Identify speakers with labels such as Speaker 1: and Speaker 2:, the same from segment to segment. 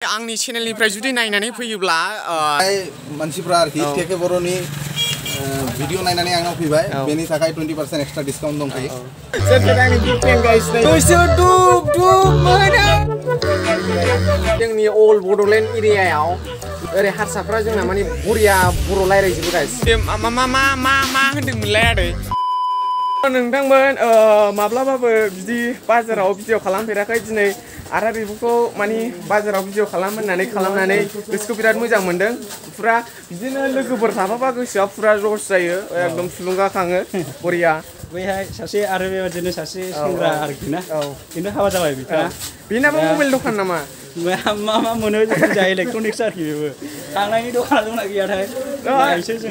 Speaker 1: आंनि चेनेलनिफ्राय जुदि नायनानै फैयोब्ला
Speaker 2: मानसिफ्रा आरोखि टेके बर'नि भिडिअ नायनानै आंनाव फैबाय बेनि थाखाय 20% एक्सट्रा डिसकाउन्ट दंखायो
Speaker 1: जोंनि अल बड'लेण्ड एरियायाव ओरै हारसाफ्रा जोंना माने बरिया बर' रायलायजोबो गाइस मा होनदोंमोनलाय आदै नोंथांमोन माब्लाबाबो बिदि बाजाराव भिडिअ खालामफेराखै दिनै आरो बेफोरखौ माने बाजाराव भिडिअ खालामनानै गोसोखौ बिराद मोजां मोनदों फुरा बिदिनो लोगोफोर थाफाबा गोसोआ फुरा रस जायो एकदम थुलुंगाखाङो बरिया
Speaker 3: बैहाय सासे आरो बेबादिनो सासे सेंग्रा आरोखि ना खिन्थु हाबा जाबाय बिथाङा
Speaker 1: बेनाबो मबाइल दखान नामा
Speaker 3: मा मोनो जोंहा इलेक्ट्रनिक्स आरोखि बेबो थांनायनि दखाना दंना गैयाथाय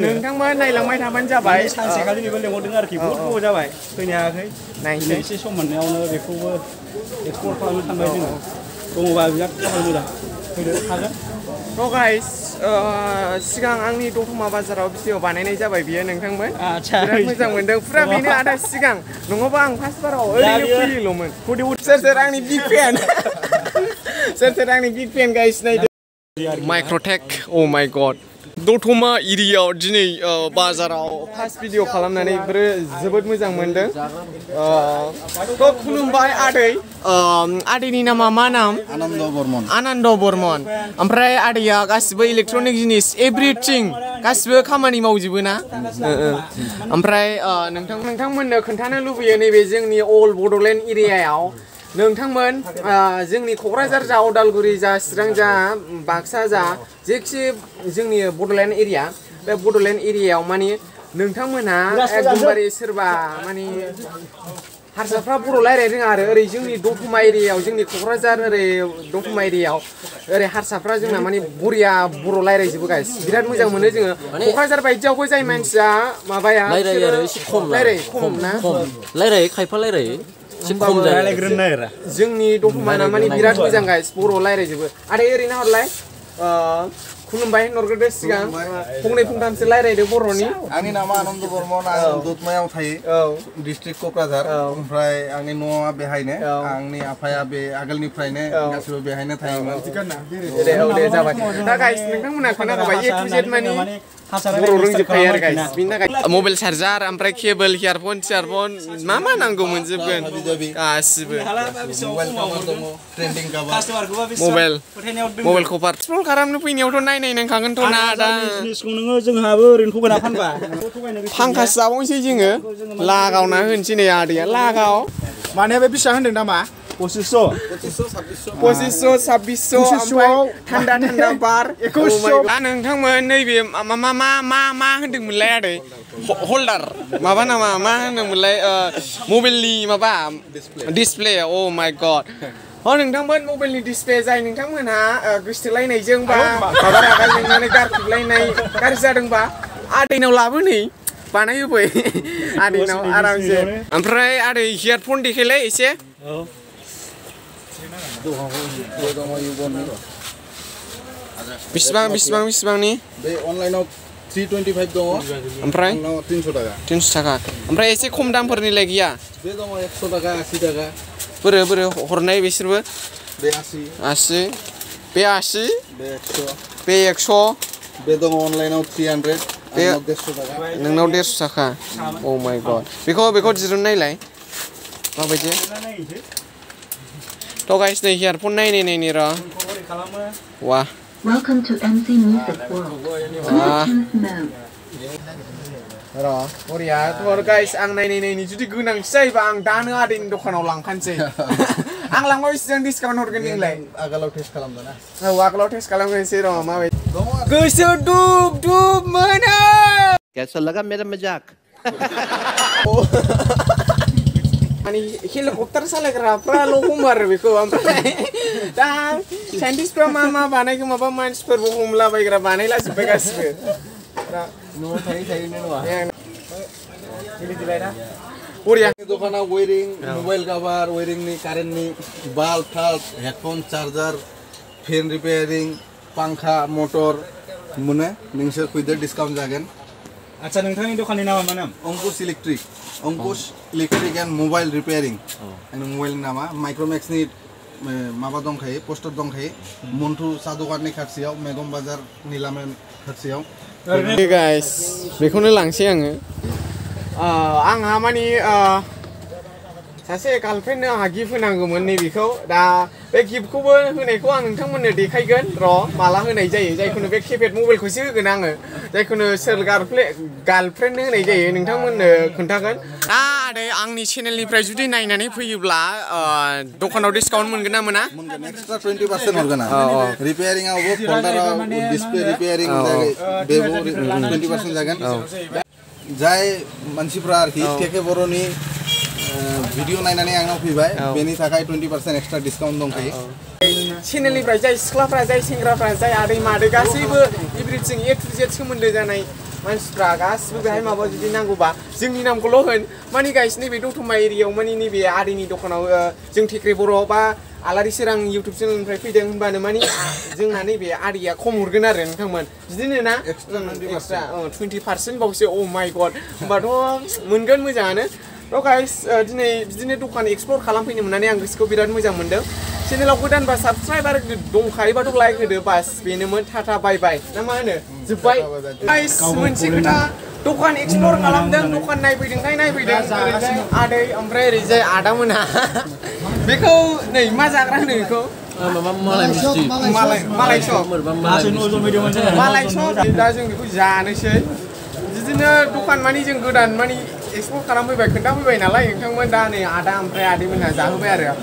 Speaker 1: नोंथांमोन नायलांबाय थाबानो जाबाय
Speaker 3: सानसेखालि बेबो लेंहरदों आरोखि बहुद गोबाव जाबाय फैनो हायाखै नायनोसै एसे सम मोननायावनो बेखौबो एक्सप्लर खालामनो थांबाय जोङो दङबा बिराद खामानि मोजां फैदो हागोन
Speaker 1: थ' गाइस सिगां आंनि दतमा बाजाराव भिडिअ बानायनाय जाबाय बियो नोंथांमोन बिराद मोजां मोनदों फुरा बेनो आदा सिगां नङाबा आं फार्स्ट बाराव ओरैनो फैयोल'मोन सोर आंनि बिग फेन सोर आंनि बिग फेन गाइस नायदो माइक्र'टेक अ माय गड दतमा एरियायाव दिनै बाजाराव फार्स्ट भिडिअ खालामनानै जोबोद मोजां मोनदों थ' खुलुमबाय आदैनि नामा मा नाम आनन्द बर्मन ओमफ्राय आदैया गासिबो इलेक्ट्रनिक जिनिस एभ्रिथिं गासिबो खामानि मावजोबो ना ओमफ्राय नोंथांमोननो खोन्थानो लुबैयो नैबे जोंनि अल बड'लेण्ड एरियायाव नोंथांमोन जोंनि क'क्राझार जा उदालगुरि जा चिरां जा बाक्सा जा जेखि जोंनि बड'लेण्ड एरिया बे बड'लेण्ड एरियायाव माने नोंथांमोनहा एकदमबारे सोरबा माने हारसाफ्रा बर' रायलायनो रोङा आरो ओरै जोंनि दतमा एरियायाव जोंनि क'क्राझार ओरै दतमा एरियायाव ओरै हारसाफ्रा जोंना माने बरिया बर' रायलायजोबो गाइस बिराद मोजां मोनो जोङो क'क्राझार बायदियावबो जाय मानसिया माबाया
Speaker 4: रायलायो आरो एसे खम
Speaker 1: ना
Speaker 4: रायलायो खायफा रायलायो
Speaker 1: जोंनि दतमाना माने बिराद मोजां गाइस बर' रायलायजोबो आरो ओरैनो हरलाय खुलुमबाय होनहरग्रोदो सिगां फंनै फंथामसो रायलायदो बर'नि
Speaker 2: आंनि नामा आनन्द बर्मन आं दतमायाव थायो डिस्ट्रिक्ट क'क्राझार ओमफ्राय आंनि न'आ बेहायनो आंनि आफाया बे आगोलनिफ्रायनो गासिबो बेहायनो थायोमोन
Speaker 1: दे जाबाय दा गाइस नोंथांमोना खोनाबाय ए टु जेड माने बर' रोंजोबखायो आरो गाइस बिनि थाखाय मबाइल चार्जार ओमफ्राय केबोल इयारफन मा नांगौ मोनजोबगोन गासिबो मबाइल कभार एक्सप्लर खालामनो फैनायावथ' नायनाय नांखागोनथ' ना दा
Speaker 3: नोङो जोंहाबो ओरैनो थगायना फानबा
Speaker 1: फांखासो जाबावनोसै जोङो लागावना होनोसै नै आदैया लागाव
Speaker 3: माने बे बेसेबां होनदों नामा
Speaker 1: 2500 थान्दा बार 2100 नोंथांमोन नैबे मा होनदोंमोनलाय आदै हल्डार माबा नामा मा होनदोंमोनलाय मबाइलनि माबा डिसप्ले अ माय गड नोंथांमोन मबाइलनि डिसप्ले जाय नोंथांमोनहा गोसथोलायनायजों बा माबा रागा जोंनानै गारख्रुबलायनाय गाज्रि जादोंबा आदैनाव लाबोनै बानायहोफै आदैनाव आरामसे ओमफ्राय आदै हेडफन देखायलाय एसे बेसेबांनि
Speaker 2: बे अनलाइनाव 325 दङ
Speaker 1: ओमफ्राय
Speaker 2: 300
Speaker 1: थाखा ओमफ्राय एसे खम दामफोरनिलाय गैया
Speaker 2: बे दङ 100 थाखा 80 थाखा
Speaker 1: बोरो हरनाय बिसोरबो
Speaker 2: बे 80
Speaker 1: बे 100 बे 100
Speaker 2: बे दङ अनलाइनाव 300 आंनाव 150 थाखा
Speaker 1: नोंनाव 150 थाखा अ माय गड बेखौ दिरुननायलाय माबायदि थ' गाइस नै हेडफन नायनाय र' वाह
Speaker 5: Welcome to MC Music World.
Speaker 1: बरिया थ' गाइस आं नायनायनि जुदि गोनांथि जायोबा आं दानो आदैनि दखानाव लांखानोसै आं लांबा बेसेबां डिसकाउन्ट हरगोन नोंलाय
Speaker 2: आगोलाव टेस्ट खालामदों ना
Speaker 1: आगोलाव टेस्ट खालामनोसै र' माबायदि गोसो दुब मोनो
Speaker 4: कैसा लगा मेरा मजाक
Speaker 1: माने हेलिकप्टार सालायग्राफ्राल' हमो बेखौ ओमफ्राय दा साइन्टिस्टफ्रा मा बानायखो माबा मानसिफोरबो हमलाबायग्रा बानायलाजोब्बाय गासिबो
Speaker 2: न'आव थायो
Speaker 1: बरिया
Speaker 2: दखानाव वेरिं मबाइल कभार वेरिंनि कारेन्टनि बाल्ब थाल्ब हेडफन चार्जार फेन रिपेयारिं पांखा मटर मोनो नोंसोर फैदो डिसकाउन्ट जागोन
Speaker 3: आच्छा नोंथांनि दखाननि नामा मा नाम
Speaker 2: अंकुश इलेक्ट्रिक एन्ड मबाइल रिपेयारिं आंनि मबाइलनि नामा माइक्रमेक्सनि माबा दंखायो पोस्टर दंखायो मन्टु सा दखाननि खाथियाव मैगं बाजार निलामेन खाथियाव
Speaker 1: गाइस बेखौनो लांसै आङो आंहा मानि सासे गार्लफ्रेन्डनो आंहा गिफ्ट होनांगौमोन नैबेखौ दा बे गिफ्टखौबो होनायखौ आं नोंथांमोननो देखायगोन र' माला होनाय जायो जायखौनो बे किपेड मबाइलखौसो होगोन आङो जायखौनो सोर गार्लफ्रेन्डनो होनाय जायो नोंथांमोननो खोन्थागोन दा आदै आंनि चेनेलनिफ्राय जुदि नायनानै फैयोब्ला दखानाव डिसकाउन्ट मोनगोन ना मोना
Speaker 2: मोनगोन एक्सट्रा 20% हरगोन आं रिपेयारिंआवबो फोल्डाराव डिसप्ले रिपेयारिं बेबो 20% जागोन जाय मानसिफ्रा आरोखि केके बर'नि भिडिअ नायनानै आंनाव फैबाय बेनि थाखाय 20% एक्सट्रा डिसकाउन्ट दंखायो
Speaker 1: चेनेलनिफ्राय जाय सिख्लाफ्रा जाय सेंग्राफ्रा जाय आदै मादै गासैबो एभ्रिथिं ए टु जेड सोमोन्दो जानाय मानसिफ्रा गासिबो बेहाय माबा जुदि नांगौबा जोंनि नामखौल' होन मानि गाइस नैबे दतमा एरियायाव मानि नैबे आदैनि दखानाव जों टेक्रे बर' बा आलारि सोरां इउटुब चेनेलनिफ्राय फैदों होनबानो मानि जोंना नैबे आदैया खम हरगोन आरो नोंथांमोन बिदिनो ना एक्सट्रा 20% बावसो अ माय गड होमबाथ' मोनगोन मोजाङानो र' गाइस दिनै बिदिनो दखान एक्सप्लर खालामफैनो मोननानै आं गोसोखौ बिराद मोजां मोनदों चेनेलाव गोदानबा साबस्क्राइब आरो दंखायोबाथ' लाइक होदो बास बेनोमोन टाटा बाय बाय ना मा होनो जोब्बाय गाइस मोनसे खोथा दखान एक्सप्लर खालामदों दखान नायफैदोंखाय नायफैदों ओरैजाय आदै ओमफ्राय ओरैजाय आदामोनहा बेखौ नै मा जाग्रा होनो बेखौ मालाय सब दा जों बेखौ जानोसै बिदिनो दखान मानि जों गोदान मानि एक्सप्लर खालामफैबाय खोन्थाफैबाय नालाय नोंथांमोन दा नै आदा ओमफ्राय आदैमोनहा जाहोबाय आरो